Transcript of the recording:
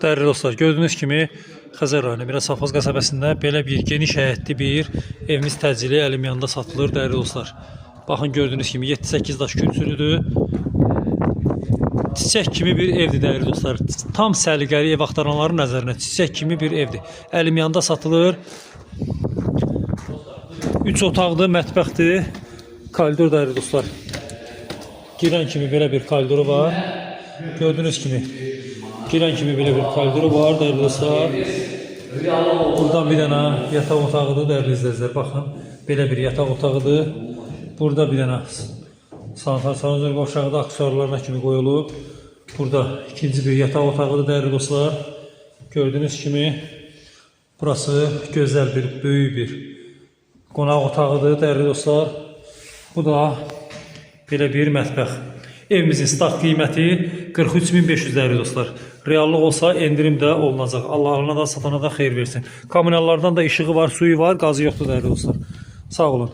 Dəyərli dostlar, gördüyünüz kimi Xəzər rayonu Mirasafaz qəsəbəsində belə bir geniş həyətli bir evimiz təcili əlim yanında satılır. Dəyərli dostlar, baxın gördüyünüz kimi 7-8 daş künsürüdür. Çiçək kimi bir evdir dəyərli dostlar. Tam səliqəli ev axtaranların nəzərinə çiçək kimi bir evdir. Əlim yanında satılır. 3 otaqlı mətbəxdir. Koridor dəyərli dostlar. Girən kimi belə bir koridoru var. Gördüyünüz kimi girən kimi belə bir koridoru var dəyərli dostlar. Buradan bir dənə yataq otağıdır dəyərli izləyicilər. Baxın, belə bir yataq otağıdır. Burada bir dənə sanitar sanuzor qovşağı aksesuarlarına kimi qoyulub. Burada ikinci bir yataq otağıdır dəyərli dostlar. Gördüyünüz kimi burası gözəl bir, böyük bir qonaq otağıdır dəyərli dostlar. Bu da belə bir mətbəx. Evimizin start qiyməti 43.500 dəyərli dostlar. Reallıq olsa endirim də olunacaq. Allah alana da satana da xeyir versin. Kommunallardan da işığı var, suyu var, qazı yoxdur dəyərli dostlar. Sağ olun.